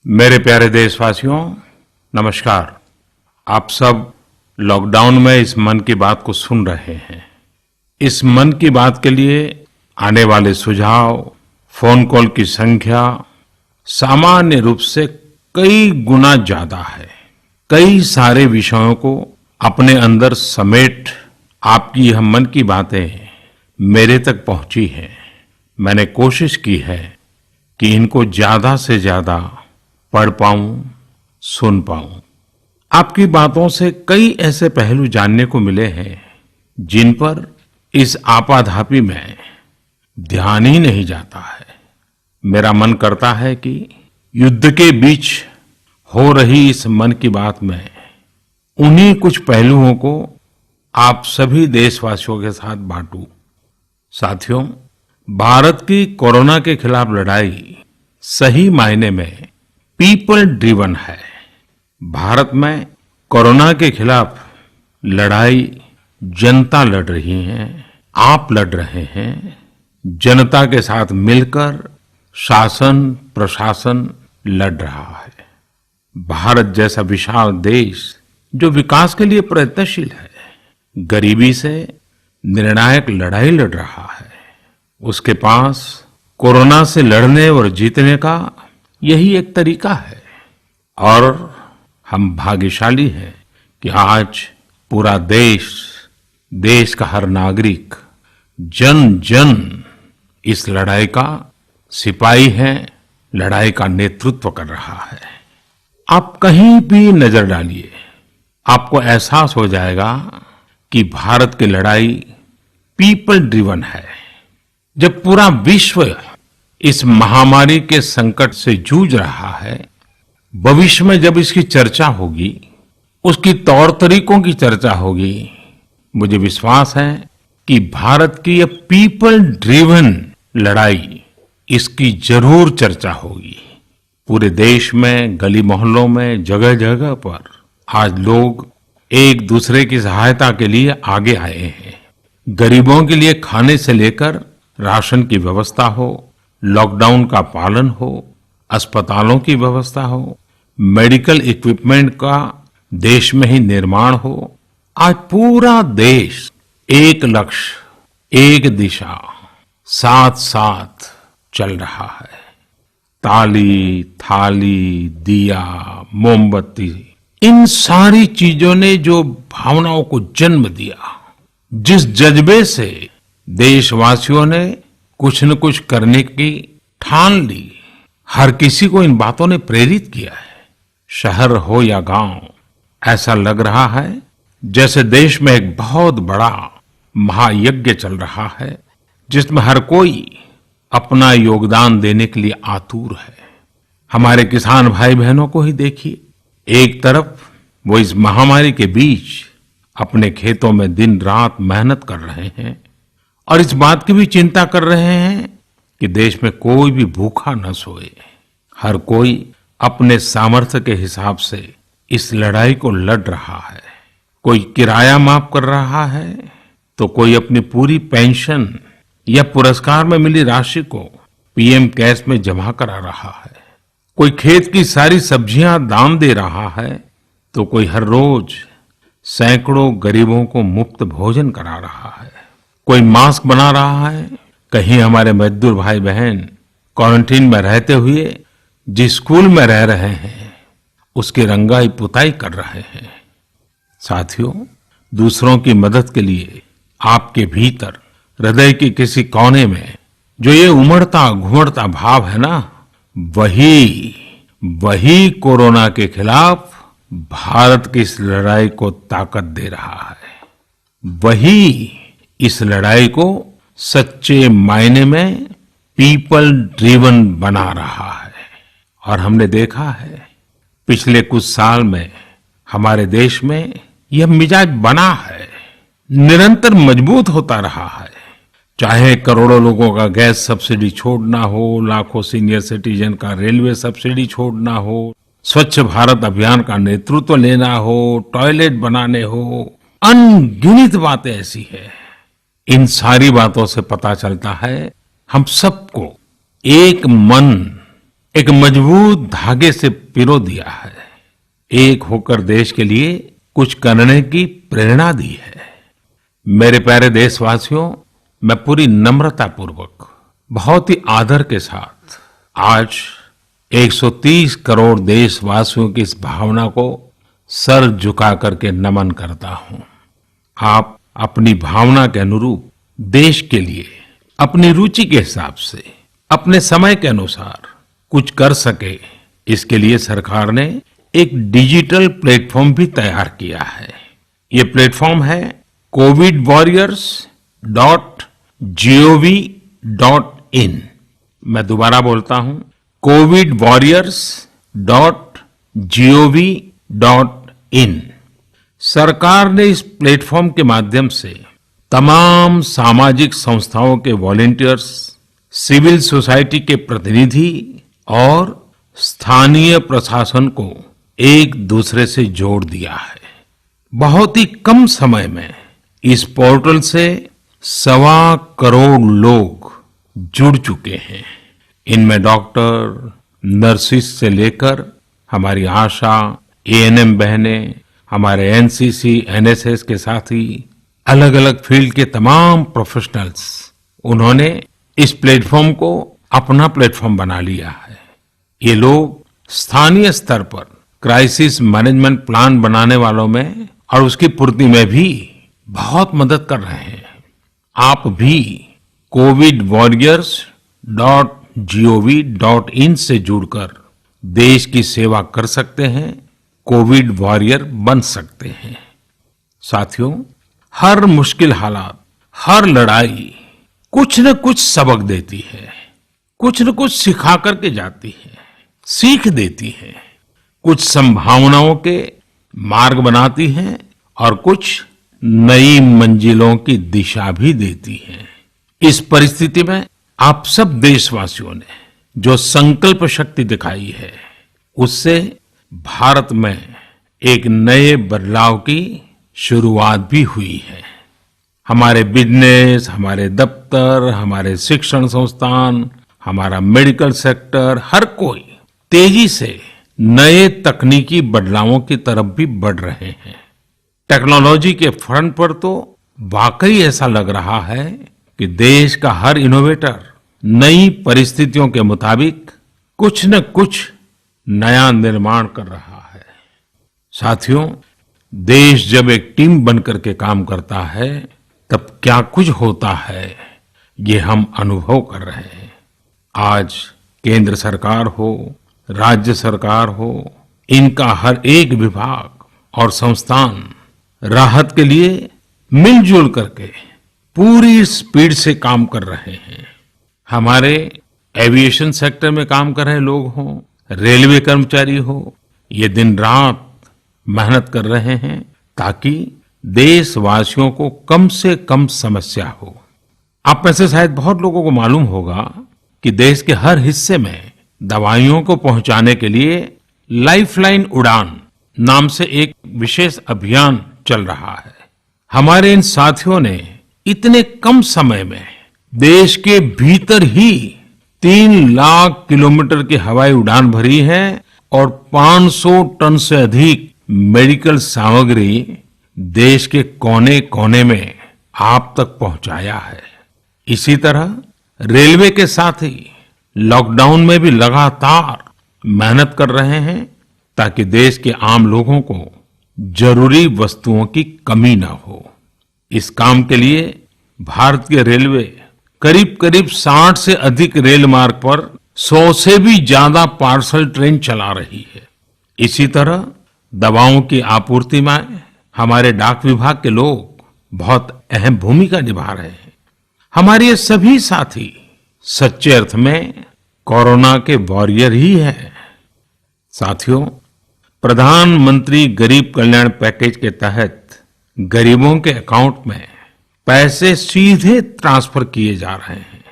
मेरे प्यारे देशवासियों, नमस्कार। आप सब लॉकडाउन में इस मन की बात को सुन रहे हैं। इस मन की बात के लिए आने वाले सुझाव, फोन कॉल की संख्या सामान्य रूप से कई गुना ज्यादा है। कई सारे विषयों को अपने अंदर समेट आपकी यह मन की बातें मेरे तक पहुंची हैं। मैंने कोशिश की है कि इनको ज्यादा से ज्यादा पढ़ पाऊं, सुन पाऊं। आपकी बातों से कई ऐसे पहलू जानने को मिले हैं जिन पर इस आपाधापी में ध्यान ही नहीं जाता है। मेरा मन करता है कि युद्ध के बीच हो रही इस मन की बात में उन्हीं कुछ पहलुओं को आप सभी देशवासियों के साथ बांटूं। साथियों, भारत की कोरोना के खिलाफ लड़ाई सही मायने में पीपल ड्रिवन है। भारत में कोरोना के खिलाफ लड़ाई जनता लड़ रही है, आप लड़ रहे हैं। जनता के साथ मिलकर शासन प्रशासन लड़ रहा है। भारत जैसा विशाल देश जो विकास के लिए प्रयत्नशील है, गरीबी से निर्णायक लड़ाई लड़ रहा है। उसके पास कोरोना से लड़ने और जीतने का यही एक तरीका है। और हम भाग्यशाली हैं कि आज पूरा देश का हर नागरिक, जन जन इस लड़ाई का सिपाही है, लड़ाई का नेतृत्व कर रहा है। आप कहीं भी नजर डालिए, आपको एहसास हो जाएगा कि भारत की लड़ाई पीपल ड्रिवन है। जब पूरा विश्व इस महामारी के संकट से जूझ रहा है, भविष्य में जब इसकी चर्चा होगी, उसकी तौर तरीकों की चर्चा होगी, मुझे विश्वास है कि भारत की यह पीपल ड्रिवन लड़ाई, इसकी जरूर चर्चा होगी। पूरे देश में, गली मोहल्लों में, जगह जगह पर आज लोग एक दूसरे की सहायता के लिए आगे आए हैं। गरीबों के लिए खाने से लेकर राशन की व्यवस्था हो, लॉकडाउन का पालन हो, अस्पतालों की व्यवस्था हो, मेडिकल इक्विपमेंट का देश में ही निर्माण हो। आज पूरा देश एक लक्ष्य, एक दिशा, साथ साथ चल रहा है। ताली, थाली, दिया, मोमबत्ती, इन सारी चीजों ने जो भावनाओं को जन्म दिया, जिस जज्बे से देशवासियों ने कुछ न कुछ करने की ठान ली, हर किसी को इन बातों ने प्रेरित किया है। शहर हो या गांव, ऐसा लग रहा है जैसे देश में एक बहुत बड़ा महायज्ञ चल रहा है, जिसमें हर कोई अपना योगदान देने के लिए आतुर है। हमारे किसान भाई बहनों को ही देखिए, एक तरफ वो इस महामारी के बीच अपने खेतों में दिन रात मेहनत कर रहे हैं और इस बात की भी चिंता कर रहे हैं कि देश में कोई भी भूखा न सोए। हर कोई अपने सामर्थ्य के हिसाब से इस लड़ाई को लड़ रहा है। कोई किराया माफ कर रहा है, तो कोई अपनी पूरी पेंशन या पुरस्कार में मिली राशि को पीएम केयर्स में जमा करा रहा है। कोई खेत की सारी सब्जियां दान दे रहा है, तो कोई हर रोज सैकड़ों गरीबों को मुफ्त भोजन करा रहा है। कोई मास्क बना रहा है। कहीं हमारे मजदूर भाई बहन क्वारंटीन में रहते हुए जिस स्कूल में रह रहे हैं, उसकी रंगाई पुताई कर रहे हैं। साथियों, दूसरों की मदद के लिए आपके भीतर हृदय के किसी कोने में जो ये उमड़ता घुमड़ता भाव है ना, वही कोरोना के खिलाफ भारत की इस लड़ाई को ताकत दे रहा है। वही इस लड़ाई को सच्चे मायने में पीपल ड्रिवन बना रहा है। और हमने देखा है पिछले कुछ साल में हमारे देश में यह मिजाज बना है, निरंतर मजबूत होता रहा है। चाहे करोड़ों लोगों का गैस सब्सिडी छोड़ना हो, लाखों सीनियर सिटीजन का रेलवे सब्सिडी छोड़ना हो, स्वच्छ भारत अभियान का नेतृत्व लेना हो, टॉयलेट बनाने हो, अनगिनत बातें ऐसी है। इन सारी बातों से पता चलता है हम सबको एक मन, एक मजबूत धागे से पिरो दिया है। एक होकर देश के लिए कुछ करने की प्रेरणा दी है। मेरे प्यारे देशवासियों, मैं पूरी नम्रता पूर्वक, बहुत ही आदर के साथ आज 130 करोड़ देशवासियों की इस भावना को सर झुका करके नमन करता हूं। आप अपनी भावना के अनुरूप देश के लिए अपनी रुचि के हिसाब से, अपने समय के अनुसार कुछ कर सके, इसके लिए सरकार ने एक डिजिटल प्लेटफॉर्म भी तैयार किया है। ये प्लेटफॉर्म है covidwarriors.gov.in। मैं दोबारा बोलता हूं, covidwarriors.gov.in। सरकार ने इस प्लेटफॉर्म के माध्यम से तमाम सामाजिक संस्थाओं के वॉलंटियर्स, सिविल सोसाइटी के प्रतिनिधि और स्थानीय प्रशासन को एक दूसरे से जोड़ दिया है। बहुत ही कम समय में इस पोर्टल से 1.25 करोड़ लोग जुड़ चुके हैं। इनमें डॉक्टर, नर्सिस से लेकर हमारी आशा, एएनएम बहनें, हमारे एनसीसी, एनएसएस के साथी, अलग अलग फील्ड के तमाम प्रोफेशनल्स, उन्होंने इस प्लेटफॉर्म को अपना प्लेटफॉर्म बना लिया है। ये लोग स्थानीय स्तर पर क्राइसिस मैनेजमेंट प्लान बनाने वालों में और उसकी पूर्ति में भी बहुत मदद कर रहे हैं। आप भी covidwarriors.gov.in से जुड़कर देश की सेवा कर सकते हैं, कोविड वॉरियर बन सकते हैं। साथियों, हर मुश्किल हालात, हर लड़ाई कुछ न कुछ सबक देती है, कुछ न कुछ सिखा करके जाती है, सीख देती है, कुछ संभावनाओं के मार्ग बनाती है और कुछ नई मंजिलों की दिशा भी देती है। इस परिस्थिति में आप सब देशवासियों ने जो संकल्प शक्ति दिखाई है, उससे भारत में एक नए बदलाव की शुरुआत भी हुई है। हमारे बिजनेस, हमारे दफ्तर, हमारे शिक्षण संस्थान, हमारा मेडिकल सेक्टर, हर कोई तेजी से नए तकनीकी बदलावों की तरफ भी बढ़ रहे हैं। टेक्नोलॉजी के फ्रंट पर तो वाकई ऐसा लग रहा है कि देश का हर इनोवेटर नई परिस्थितियों के मुताबिक कुछ न कुछ नया निर्माण कर रहा है। साथियों, देश जब एक टीम बनकर के काम करता है, तब क्या कुछ होता है, ये हम अनुभव कर रहे हैं। आज केंद्र सरकार हो, राज्य सरकार हो, इनका हर एक विभाग और संस्थान राहत के लिए मिलजुल करके पूरी स्पीड से काम कर रहे हैं। हमारे एविएशन सेक्टर में काम कर रहे लोग हों, रेलवे कर्मचारी हो, ये दिन रात मेहनत कर रहे हैं ताकि देशवासियों को कम से कम समस्या हो। आप में से शायद बहुत लोगों को मालूम होगा कि देश के हर हिस्से में दवाइयों को पहुंचाने के लिए लाइफलाइन उड़ान नाम से एक विशेष अभियान चल रहा है। हमारे इन साथियों ने इतने कम समय में देश के भीतर ही 3 लाख किलोमीटर की हवाई उड़ान भरी है और 500 टन से अधिक मेडिकल सामग्री देश के कोने कोने में आप तक पहुंचाया है। इसी तरह रेलवे के साथी लॉकडाउन में भी लगातार मेहनत कर रहे हैं ताकि देश के आम लोगों को जरूरी वस्तुओं की कमी न हो। इस काम के लिए भारतीय रेलवे करीब करीब 60 से अधिक रेल मार्ग पर 100 से भी ज्यादा पार्सल ट्रेन चला रही है। इसी तरह दवाओं की आपूर्ति में हमारे डाक विभाग के लोग बहुत अहम भूमिका निभा रहे हैं। हमारे ये सभी साथी सच्चे अर्थ में कोरोना के वॉरियर ही हैं। साथियों, प्रधानमंत्री गरीब कल्याण पैकेज के तहत गरीबों के अकाउंट में पैसे सीधे ट्रांसफर किए जा रहे हैं।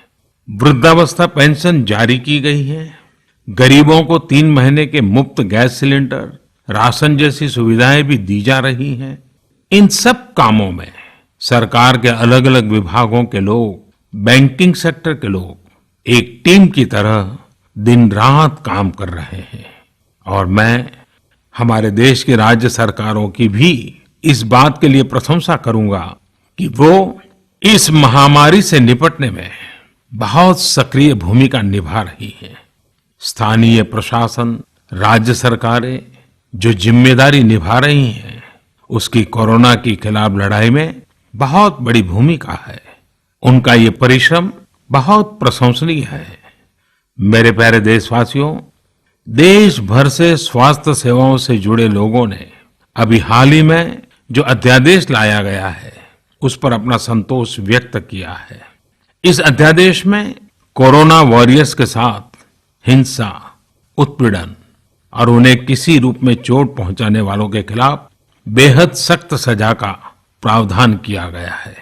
वृद्धावस्था पेंशन जारी की गई है। गरीबों को 3 महीने के मुफ्त गैस सिलेंडर, राशन जैसी सुविधाएं भी दी जा रही हैं। इन सब कामों में सरकार के अलग अलग विभागों के लोग, बैंकिंग सेक्टर के लोग एक टीम की तरह दिन रात काम कर रहे हैं और मैं हमारे देश की राज्य सरकारों की भी इस बात के लिए प्रशंसा करूंगा कि वो इस महामारी से निपटने में बहुत सक्रिय भूमिका निभा रही है। स्थानीय प्रशासन, राज्य सरकारें जो जिम्मेदारी निभा रही हैं, उसकी कोरोना के खिलाफ लड़ाई में बहुत बड़ी भूमिका है। उनका ये परिश्रम बहुत प्रशंसनीय है। मेरे प्यारे देशवासियों, देश भर से स्वास्थ्य सेवाओं से जुड़े लोगों ने अभी हाल ही में जो अध्यादेश लाया गया है, उस पर अपना संतोष व्यक्त किया है। इस अध्यादेश में कोरोना वॉरियर्स के साथ हिंसा, उत्पीड़न और उन्हें किसी रूप में चोट पहुंचाने वालों के खिलाफ बेहद सख्त सजा का प्रावधान किया गया है।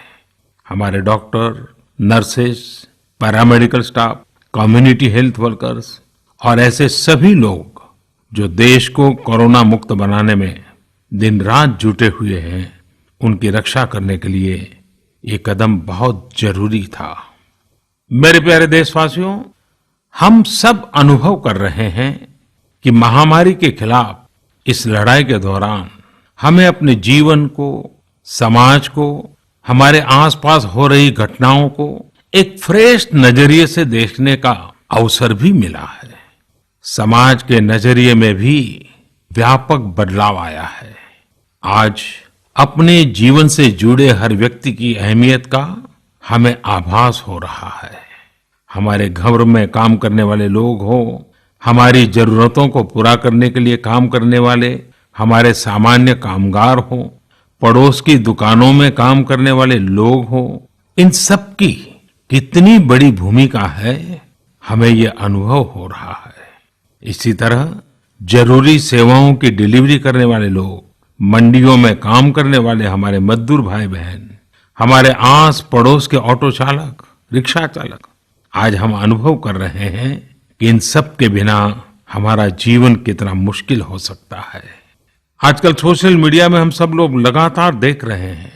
हमारे doctor, nurses, paramedical staff, community health workers और ऐसे सभी लोग जो देश को कोरोना मुक्त बनाने में दिन रात जुटे हुए हैं, उनकी रक्षा करने के लिए ये कदम बहुत जरूरी था। मेरे प्यारे देशवासियों, हम सब अनुभव कर रहे हैं कि महामारी के खिलाफ इस लड़ाई के दौरान हमें अपने जीवन को, समाज को, हमारे आसपास हो रही घटनाओं को एक फ्रेश नजरिए से देखने का अवसर भी मिला है। समाज के नजरिए में भी व्यापक बदलाव आया है। आज अपने जीवन से जुड़े हर व्यक्ति की अहमियत का हमें आभास हो रहा है। हमारे घर में काम करने वाले लोग हो, हमारी जरूरतों को पूरा करने के लिए काम करने वाले हमारे सामान्य कामगार हो, पड़ोस की दुकानों में काम करने वाले लोग हो, इन सब की कितनी बड़ी भूमिका है, हमें ये अनुभव हो रहा है। इसी तरह जरूरी सेवाओं की डिलीवरी करने वाले लोग, मंडियों में काम करने वाले हमारे मजदूर भाई बहन, हमारे आस पड़ोस के ऑटो चालक, रिक्शा चालक, आज हम अनुभव कर रहे हैं कि इन सब के बिना हमारा जीवन कितना मुश्किल हो सकता है। आजकल सोशल मीडिया में हम सब लोग लगातार देख रहे हैं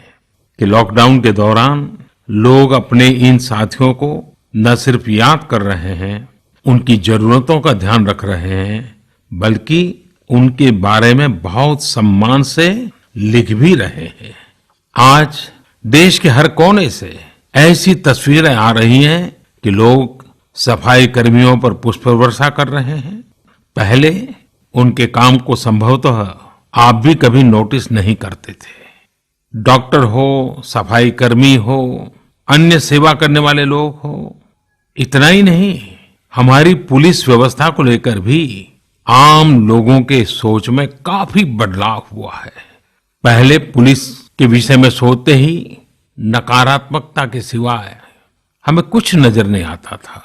कि लॉकडाउन के दौरान लोग अपने इन साथियों को न सिर्फ याद कर रहे हैं, उनकी जरूरतों का ध्यान रख रहे हैं, बल्कि उनके बारे में बहुत सम्मान से लिख भी रहे हैं। आज देश के हर कोने से ऐसी तस्वीरें आ रही हैं कि लोग सफाई कर्मियों पर पुष्प वर्षा कर रहे हैं। पहले उनके काम को संभवतः आप भी कभी नोटिस नहीं करते थे। डॉक्टर हो, सफाई कर्मी हो, अन्य सेवा करने वाले लोग हो, इतना ही नहीं, हमारी पुलिस व्यवस्था को लेकर भी आम लोगों के सोच में काफी बदलाव हुआ है। पहले पुलिस के विषय में सोचते ही नकारात्मकता के सिवाय हमें कुछ नजर नहीं आता था।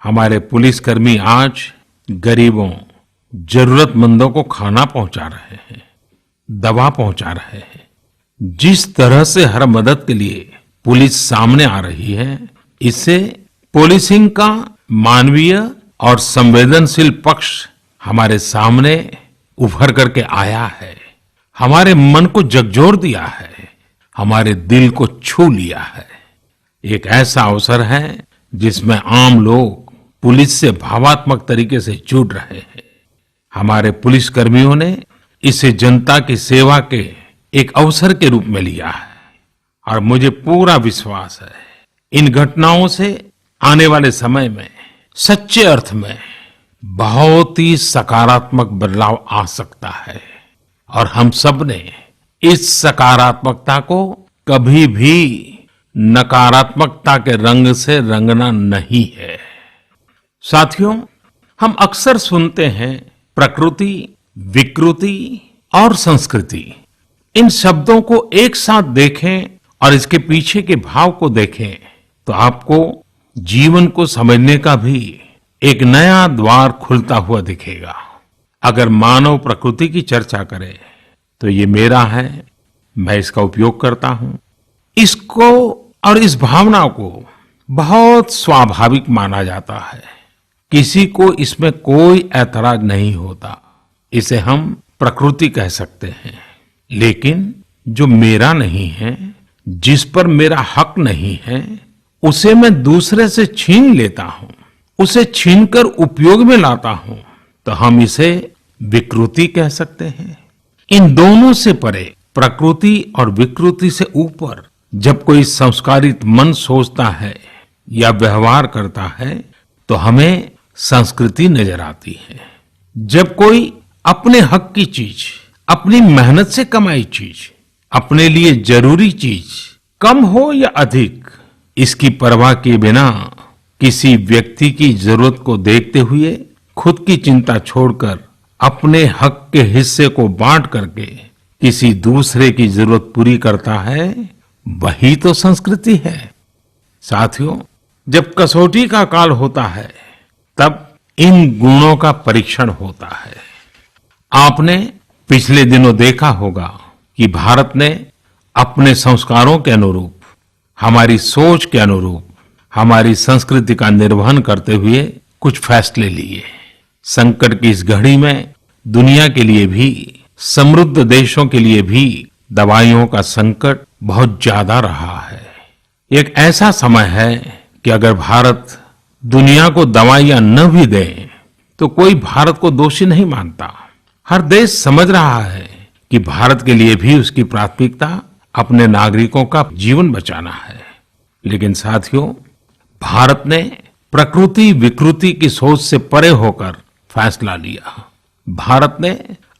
हमारे पुलिसकर्मी आज गरीबों, जरूरतमंदों को खाना पहुंचा रहे हैं, दवा पहुंचा रहे हैं। जिस तरह से हर मदद के लिए पुलिस सामने आ रही है, इससे पुलिसिंग का मानवीय और संवेदनशील पक्ष हमारे सामने उभर करके आया है, हमारे मन को झकझोर दिया है, हमारे दिल को छू लिया है। एक ऐसा अवसर है जिसमें आम लोग पुलिस से भावात्मक तरीके से जुड़ रहे हैं। हमारे पुलिस कर्मियों ने इसे जनता की सेवा के एक अवसर के रूप में लिया है और मुझे पूरा विश्वास है इन घटनाओं से आने वाले समय में सच्चे अर्थ में बहुत ही सकारात्मक बदलाव आ सकता है और हम सब ने इस सकारात्मकता को कभी भी नकारात्मकता के रंग से रंगना नहीं है। साथियों, हम अक्सर सुनते हैं प्रकृति, विकृति और संस्कृति। इन शब्दों को एक साथ देखें और इसके पीछे के भाव को देखें तो आपको जीवन को समझने का भी एक नया द्वार खुलता हुआ दिखेगा। अगर मानव प्रकृति की चर्चा करें तो ये मेरा है, मैं इसका उपयोग करता हूं। इसको और इस भावना को बहुत स्वाभाविक माना जाता है, किसी को इसमें कोई ऐतराज नहीं होता। इसे हम प्रकृति कह सकते हैं। लेकिन जो मेरा नहीं है, जिस पर मेरा हक नहीं है, उसे मैं दूसरे से छीन लेता हूं, उसे छीनकर उपयोग में लाता हूं तो हम इसे विकृति कह सकते हैं। इन दोनों से परे, प्रकृति और विकृति से ऊपर जब कोई संस्कारित मन सोचता है या व्यवहार करता है तो हमें संस्कृति नजर आती है। जब कोई अपने हक की चीज, अपनी मेहनत से कमाई चीज, अपने लिए जरूरी चीज, कम हो या अधिक, इसकी परवाह किए बिना किसी व्यक्ति की जरूरत को देखते हुए खुद की चिंता छोड़कर अपने हक के हिस्से को बांट करके किसी दूसरे की जरूरत पूरी करता है, वही तो संस्कृति है। साथियों, जब कसौटी का काल होता है तब इन गुणों का परीक्षण होता है। आपने पिछले दिनों देखा होगा कि भारत ने अपने संस्कारों के अनुरूप, हमारी सोच के अनुरूप, हमारी संस्कृति का निर्वहन करते हुए कुछ फैसले लिए। संकट की इस घड़ी में दुनिया के लिए भी, समृद्ध देशों के लिए भी दवाइयों का संकट बहुत ज्यादा रहा है। एक ऐसा समय है कि अगर भारत दुनिया को दवाइयां न भी दे तो कोई भारत को दोषी नहीं मानता। हर देश समझ रहा है कि भारत के लिए भी उसकी प्राथमिकता अपने नागरिकों का जीवन बचाना है। लेकिन साथियों, भारत ने प्रकृति विकृति की सोच से परे होकर फैसला लिया। भारत ने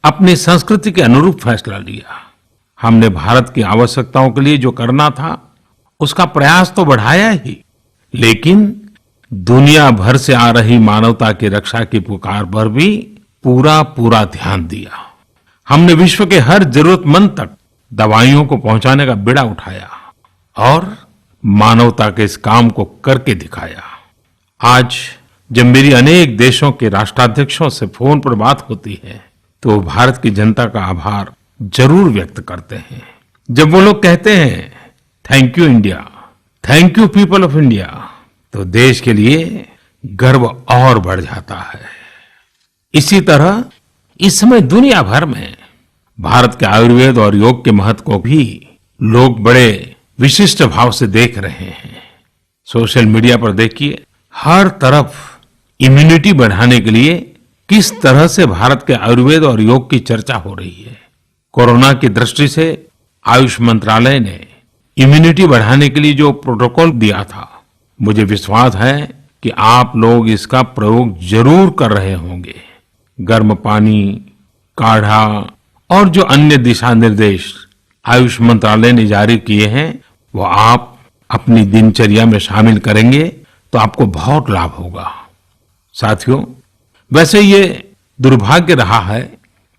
अपनी संस्कृति के अनुरूप फैसला लिया। हमने भारत की आवश्यकताओं के लिए जो करना था उसका प्रयास तो बढ़ाया ही, लेकिन दुनिया भर से आ रही मानवता की रक्षा की पुकार पर भी पूरा ध्यान दिया। हमने विश्व के हर जरूरतमंद तक दवाइयों को पहुंचाने का बीड़ा उठाया और मानवता के इस काम को करके दिखाया। आज जब मेरी अनेक देशों के राष्ट्राध्यक्षों से फोन पर बात होती है तो वो भारत की जनता का आभार जरूर व्यक्त करते हैं। जब वो लोग कहते हैं thank you India, thank you people of India, तो देश के लिए गर्व और बढ़ जाता है। इसी तरह इस समय दुनिया भर में भारत के आयुर्वेद और योग के महत्व को भी लोग बड़े विशिष्ट भाव से देख रहे हैं। सोशल मीडिया पर देखिए, हर तरफ इम्यूनिटी बढ़ाने के लिए किस तरह से भारत के आयुर्वेद और योग की चर्चा हो रही है। कोरोना की दृष्टि से आयुष मंत्रालय ने इम्यूनिटी बढ़ाने के लिए जो प्रोटोकॉल दिया था, मुझे विश्वास है कि आप लोग इसका प्रयोग जरूर कर रहे होंगे। गर्म पानी, काढ़ा और जो अन्य दिशा निर्देश आयुष मंत्रालय ने जारी किए हैं वो आप अपनी दिनचर्या में शामिल करेंगे तो आपको बहुत लाभ होगा। साथियों, वैसे ये दुर्भाग्य रहा है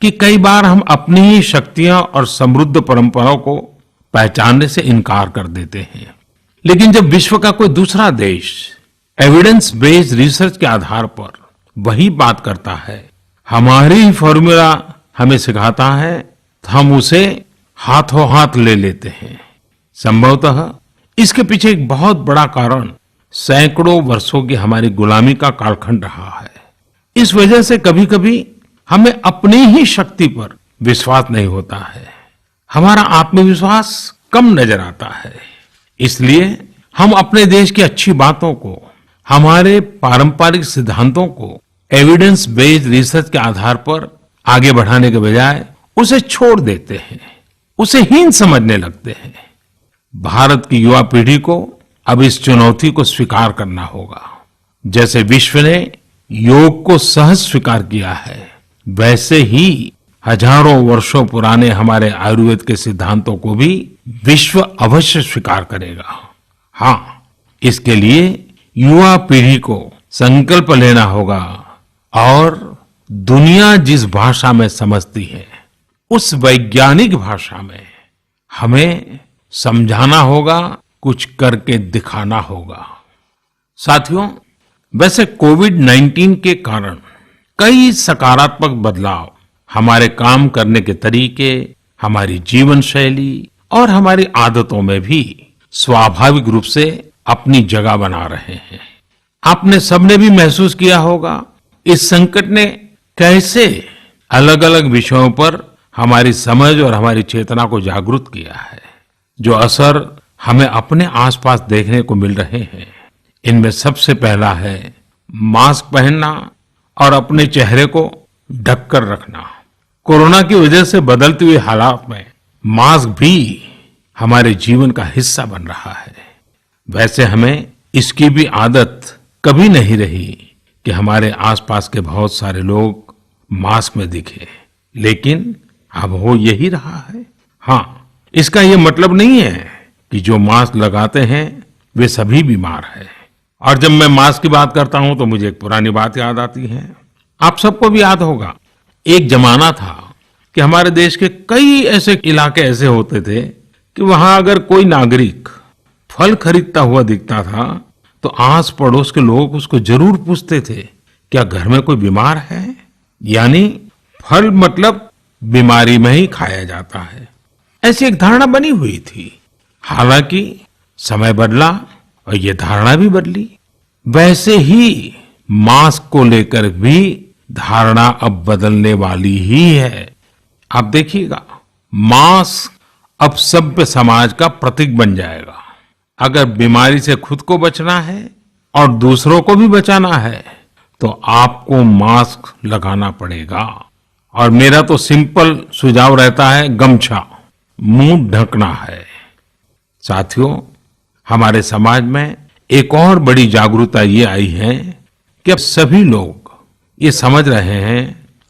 कि कई बार हम अपनी ही शक्तियां और समृद्ध परंपराओं को पहचानने से इनकार कर देते हैं। लेकिन जब विश्व का कोई दूसरा देश एविडेंस बेस्ड रिसर्च के आधार पर वही बात करता है, हमारी ही फॉर्मूला हमें सिखाता है, तो हम उसे हाथों हाथ ले लेते हैं। संभवतः इसके पीछे एक बहुत बड़ा कारण सैकड़ों वर्षों की हमारी गुलामी का कालखंड रहा है। इस वजह से कभी कभी हमें अपनी ही शक्ति पर विश्वास नहीं होता है, हमारा आत्मविश्वास कम नजर आता है। इसलिए हम अपने देश की अच्छी बातों को, हमारे पारंपरिक सिद्धांतों को एविडेंस बेस्ड रिसर्च के आधार पर आगे बढ़ाने के बजाय उसे छोड़ देते हैं, उसे हीन समझने लगते हैं। भारत की युवा पीढ़ी को अब इस चुनौती को स्वीकार करना होगा। जैसे विश्व ने योग को सहज स्वीकार किया है, वैसे ही हजारों वर्षों पुराने हमारे आयुर्वेद के सिद्धांतों को भी विश्व अवश्य स्वीकार करेगा। हाँ, इसके लिए युवा पीढ़ी को संकल्प लेना होगा और दुनिया जिस भाषा में समझती है उस वैज्ञानिक भाषा में हमें समझाना होगा, कुछ करके दिखाना होगा। साथियों, वैसे कोविड-19 के कारण कई सकारात्मक बदलाव हमारे काम करने के तरीके, हमारी जीवन शैली और हमारी आदतों में भी स्वाभाविक रूप से अपनी जगह बना रहे हैं। आपने सबने भी महसूस किया होगा इस संकट ने कैसे अलग अलग विषयों पर हमारी समझ और हमारी चेतना को जागरूक किया है। जो असर हमें अपने आसपास देखने को मिल रहे हैं, इनमें सबसे पहला है मास्क पहनना और अपने चेहरे को ढककर रखना। कोरोना की वजह से बदलते हुए हालात में मास्क भी हमारे जीवन का हिस्सा बन रहा है। वैसे हमें इसकी भी आदत कभी नहीं रही कि हमारे आसपास के बहुत सारे लोग मास्क में दिखे, लेकिन अब हो यही रहा है। हाँ, इसका ये मतलब नहीं है कि जो मास्क लगाते हैं वे सभी बीमार हैं। और जब मैं मास्क की बात करता हूं तो मुझे एक पुरानी बात याद आती है। आप सबको भी याद होगा, एक जमाना था कि हमारे देश के कई ऐसे इलाके ऐसे होते थे कि वहां अगर कोई नागरिक फल खरीदता हुआ दिखता था तो आस पड़ोस के लोग उसको जरूर पूछते थे, क्या घर में कोई बीमार है? यानी फल मतलब बीमारी में ही खाया जाता है, ऐसी एक धारणा बनी हुई थी। हालांकि समय बदला और ये धारणा भी बदली। वैसे ही मास्क को लेकर भी धारणा अब बदलने वाली ही है। आप देखिएगा, मास्क अब सभ्य समाज का प्रतीक बन जाएगा। अगर बीमारी से खुद को बचना है और दूसरों को भी बचाना है तो आपको मास्क लगाना पड़ेगा। और मेरा तो सिंपल सुझाव रहता है, गमछा मुंह ढकना है। साथियों, हमारे समाज में एक और बड़ी जागरूकता ये आई है कि अब सभी लोग ये समझ रहे हैं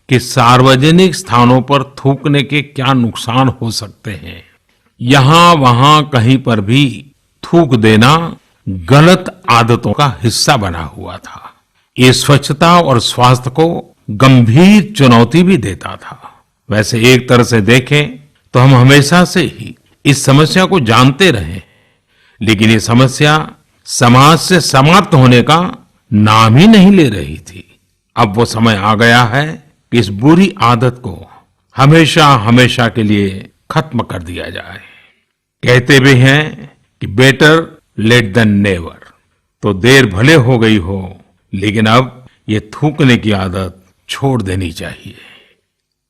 कि सार्वजनिक स्थानों पर थूकने के क्या नुकसान हो सकते हैं। यहां वहां कहीं पर भी थूक देना गलत आदतों का हिस्सा बना हुआ था। ये स्वच्छता और स्वास्थ्य को गंभीर चुनौती भी देता था। वैसे एक तरह से देखें तो हम हमेशा से ही इस समस्या को जानते रहे, लेकिन ये समस्या समाज से समाप्त होने का नाम ही नहीं ले रही थी। अब वो समय आ गया है कि इस बुरी आदत को हमेशा हमेशा के लिए खत्म कर दिया जाए। कहते भी हैं कि बेटर लेट देन नेवर। तो देर भले हो गई हो, लेकिन अब ये थूकने की आदत छोड़ देनी चाहिए।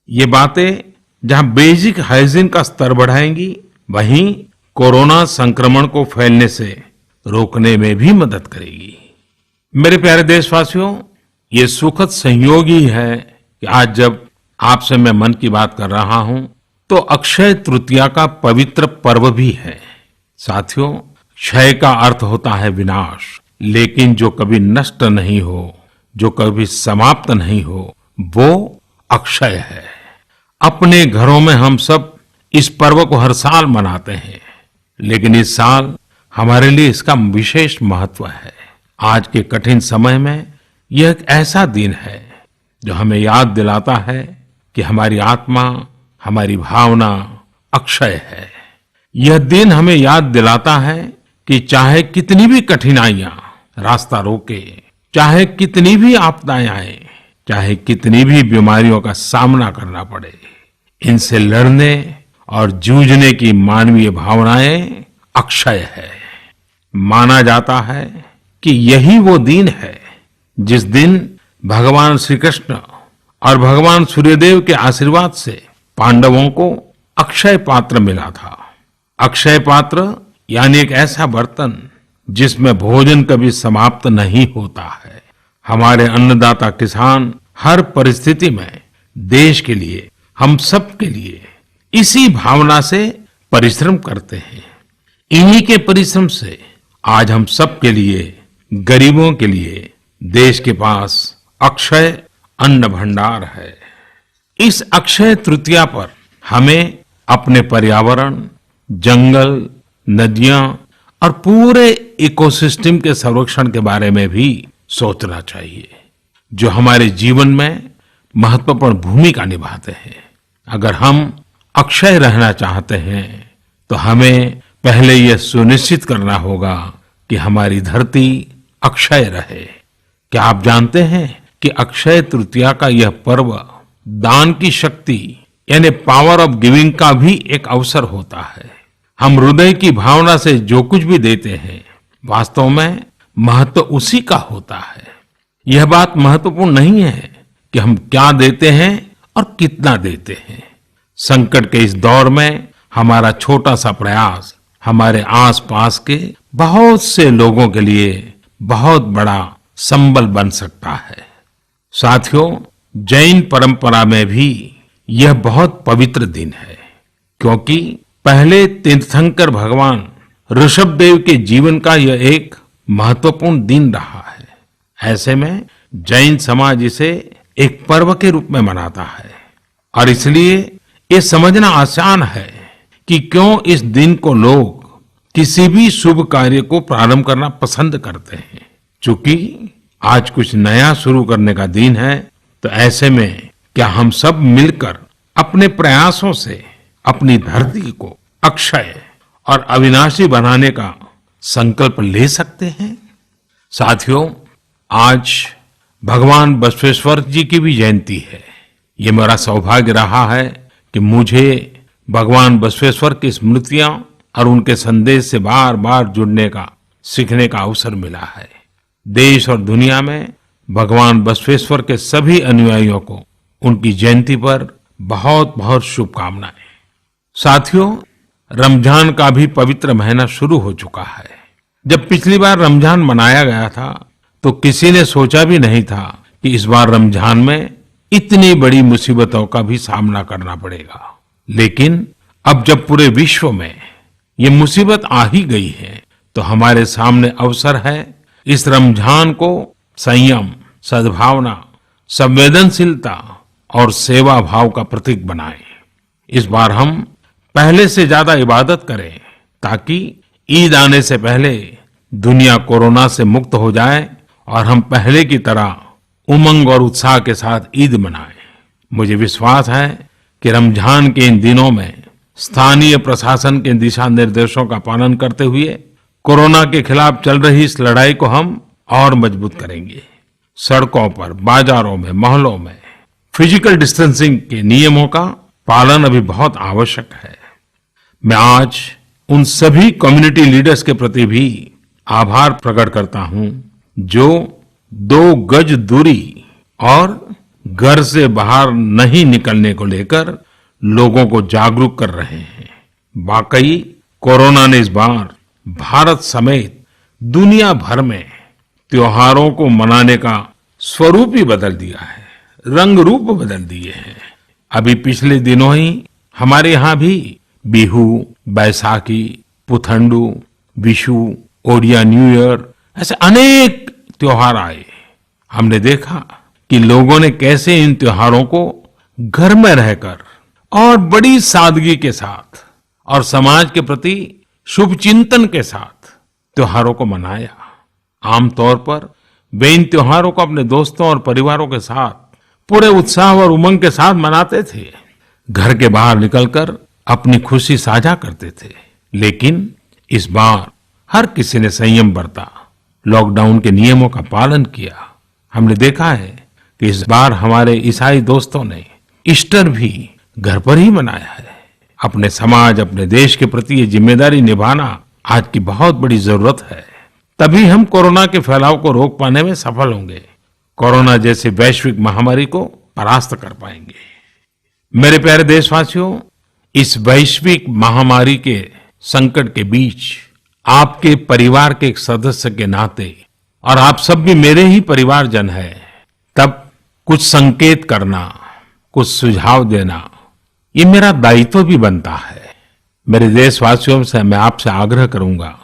ये बातें जहां बेसिक हाइजीन का स्तर बढ़ाएंगी, वहीं कोरोना संक्रमण को फैलने से रोकने में भी मदद करेगी। मेरे प्यारे देशवासियों, ये सुखद संयोग ही है कि आज जब आपसे मैं मन की बात कर रहा हूं तो अक्षय तृतीया का पवित्र पर्व भी है। साथियों, क्षय का अर्थ होता है विनाश, लेकिन जो कभी नष्ट नहीं हो, जो कभी समाप्त नहीं हो, वो अक्षय है। अपने घरों में हम सब इस पर्व को हर साल मनाते हैं, लेकिन इस साल हमारे लिए इसका विशेष महत्व है। आज के कठिन समय में यह एक ऐसा दिन है जो हमें याद दिलाता है कि हमारी आत्मा, हमारी भावना अक्षय है। यह दिन हमें याद दिलाता है कि चाहे कितनी भी कठिनाइयां रास्ता रोके, चाहे कितनी भी आपदाएं आए, चाहे कितनी भी बीमारियों का सामना करना पड़े, इनसे लड़ने और जूझने की मानवीय भावनाएं अक्षय है। माना जाता है कि यही वो दिन है जिस दिन भगवान श्री कृष्ण और भगवान सूर्यदेव के आशीर्वाद से पांडवों को अक्षय पात्र मिला था। अक्षय पात्र यानी एक ऐसा बर्तन जिसमें भोजन कभी समाप्त नहीं होता है। हमारे अन्नदाता किसान हर परिस्थिति में देश के लिए, हम सब के लिए इसी भावना से परिश्रम करते हैं। इन्हीं के परिश्रम से आज हम सब के लिए, गरीबों के लिए देश के पास अक्षय अन्न भंडार है। इस अक्षय तृतीया पर हमें अपने पर्यावरण, जंगल, नदियां और पूरे इकोसिस्टम के संरक्षण के बारे में भी सोचना चाहिए, जो हमारे जीवन में महत्वपूर्ण भूमिका निभाते हैं। अगर हम अक्षय रहना चाहते हैं तो हमें पहले यह सुनिश्चित करना होगा कि हमारी धरती अक्षय रहे। क्या आप जानते हैं कि अक्षय तृतीया का यह पर्व दान की शक्ति यानी पावर ऑफ गिविंग का भी एक अवसर होता है। हम हृदय की भावना से जो कुछ भी देते हैं, वास्तव में महत्व उसी का होता है। यह बात महत्वपूर्ण नहीं है कि हम क्या देते हैं और कितना देते हैं। संकट के इस दौर में हमारा छोटा सा प्रयास हमारे आसपास के बहुत से लोगों के लिए बहुत बड़ा संबल बन सकता है। साथियों, जैन परंपरा में भी यह बहुत पवित्र दिन है, क्योंकि पहले तीर्थंकर भगवान ऋषभदेव के जीवन का यह एक महत्वपूर्ण दिन रहा है। ऐसे में जैन समाज इसे एक पर्व के रूप में मनाता है और इसलिए ये समझना आसान है कि क्यों इस दिन को लोग किसी भी शुभ कार्य को प्रारंभ करना पसंद करते हैं। चूंकि आज कुछ नया शुरू करने का दिन है, तो ऐसे में क्या हम सब मिलकर अपने प्रयासों से अपनी धरती को अक्षय और अविनाशी बनाने का संकल्प ले सकते हैं? साथियों, आज भगवान बसवेश्वर जी की भी जयंती है। ये मेरा सौभाग्य रहा है कि मुझे भगवान बसवेश्वर की स्मृतियां और उनके संदेश से बार बार जुड़ने का, सीखने का अवसर मिला है। देश और दुनिया में भगवान बसवेश्वर के सभी अनुयायियों को उनकी जयंती पर बहुत बहुत शुभकामनाएं। साथियों, रमजान का भी पवित्र महीना शुरू हो चुका है। जब पिछली बार रमजान मनाया गया था, तो किसी ने सोचा भी नहीं था कि इस बार रमजान में इतनी बड़ी मुसीबतों का भी सामना करना पड़ेगा। लेकिन अब जब पूरे विश्व में ये मुसीबत आ ही गई है, तो हमारे सामने अवसर है इस रमजान को संयम, सद्भावना, संवेदनशीलता और सेवा भाव का प्रतीक बनाएं। इस बार हम पहले से ज्यादा इबादत करें, ताकि ईद आने से पहले दुनिया कोरोना से मुक्त हो जाए और हम पहले की तरह उमंग और उत्साह के साथ ईद मनाएं। मुझे विश्वास है कि रमजान के इन दिनों में स्थानीय प्रशासन के दिशा निर्देशों का पालन करते हुए कोरोना के खिलाफ चल रही इस लड़ाई को हम और मजबूत करेंगे। सड़कों पर, बाजारों में, मोहल्लों में फिजिकल डिस्टेंसिंग के नियमों का पालन अभी बहुत आवश्यक है। मैं आज उन सभी कम्युनिटी लीडर्स के प्रति भी आभार प्रकट करता हूं, जो 2 गज दूरी और घर से बाहर नहीं निकलने को लेकर लोगों को जागरूक कर रहे हैं। वाकई कोरोना ने इस बार भारत समेत दुनिया भर में त्योहारों को मनाने का स्वरूप ही बदल दिया है, रंग रूप बदल दिए हैं। अभी पिछले दिनों ही हमारे यहाँ भी बिहू, बैसाखी, पुथंडू, विशु, ओडिया न्यू ईयर, ऐसे अनेक त्योहार आए। हमने देखा कि लोगों ने कैसे इन त्योहारों को घर में रहकर और बड़ी सादगी के साथ और समाज के प्रति शुभ चिंतन के साथ त्योहारों को मनाया। आमतौर पर वे इन त्योहारों को अपने दोस्तों और परिवारों के साथ पूरे उत्साह और उमंग के साथ मनाते थे, घर के बाहर निकलकर अपनी खुशी साझा करते थे। लेकिन इस बार हर किसी ने संयम बरता, लॉकडाउन के नियमों का पालन किया। हमने देखा है कि इस बार हमारे ईसाई दोस्तों ने ईस्टर भी घर पर ही मनाया है। अपने समाज, अपने देश के प्रति ये जिम्मेदारी निभाना आज की बहुत बड़ी जरूरत है। तभी हम कोरोना के फैलाव को रोक पाने में सफल होंगे, कोरोना जैसी वैश्विक महामारी को परास्त कर पाएंगे। मेरे प्यारे देशवासियों, इस वैश्विक महामारी के संकट के बीच आपके परिवार के एक सदस्य के नाते, और आप सब भी मेरे ही परिवारजन हैं, तब कुछ संकेत करना, कुछ सुझाव देना, ये मेरा दायित्व भी बनता है। मेरे देशवासियों से मैं आपसे आग्रह करूंगा,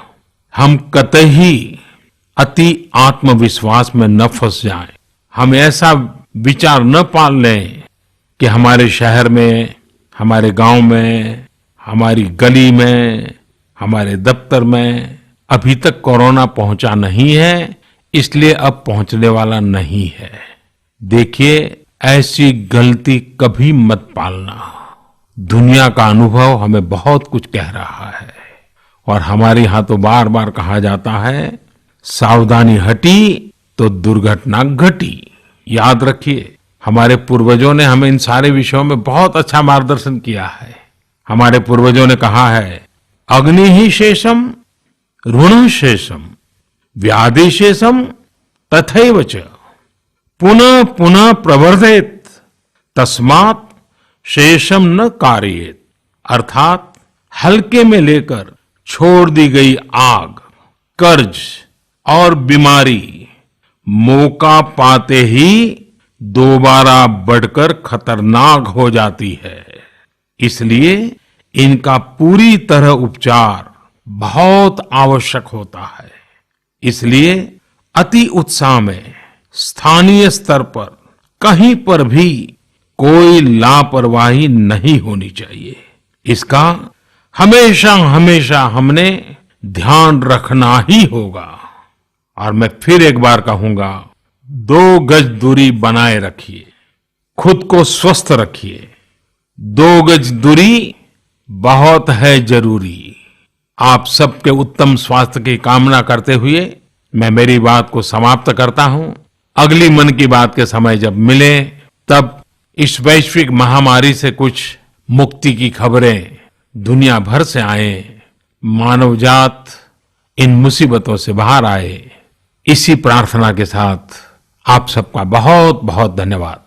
हम कतई अति आत्मविश्वास में न फंस जाएं। हम ऐसा विचार न पाल लें कि हमारे शहर में, हमारे गांव में, हमारी गली में, हमारे दफ्तर में अभी तक कोरोना पहुंचा नहीं है, इसलिए अब पहुंचने वाला नहीं है। देखिए, ऐसी गलती कभी मत पालना। दुनिया का अनुभव हमें बहुत कुछ कह रहा है, और हमारे यहाँ तो बार बार कहा जाता है, सावधानी हटी तो दुर्घटना घटी। याद रखिए, हमारे पूर्वजों ने हमें इन सारे विषयों में बहुत अच्छा मार्गदर्शन किया है। हमारे पूर्वजों ने कहा है, अग्नि ही शेषम ऋण शेषम व्याधि शेषम तथैव च पुनः पुनः प्रवर्धेत तस्मात् शेषम न कार्येत। अर्थात हल्के में लेकर छोड़ दी गई आग, कर्ज और बीमारी मौका पाते ही दोबारा बढ़कर खतरनाक हो जाती है। इसलिए इनका पूरी तरह उपचार बहुत आवश्यक होता है। इसलिए अति उत्साह में स्थानीय स्तर पर कहीं पर भी कोई लापरवाही नहीं होनी चाहिए। इसका हमेशा हमेशा हमने ध्यान रखना ही होगा। और मैं फिर एक बार कहूंगा, 2 गज दूरी बनाए रखिए, खुद को स्वस्थ रखिए। 2 गज दूरी बहुत है जरूरी। आप सबके उत्तम स्वास्थ्य की कामना करते हुए मैं मेरी बात को समाप्त करता हूं। अगली मन की बात के समय जब मिले तब इस वैश्विक महामारी से कुछ मुक्ति की खबरें दुनिया भर से आए, मानव जात इन मुसीबतों से बाहर आए, इसी प्रार्थना के साथ आप सबका बहुत बहुत धन्यवाद।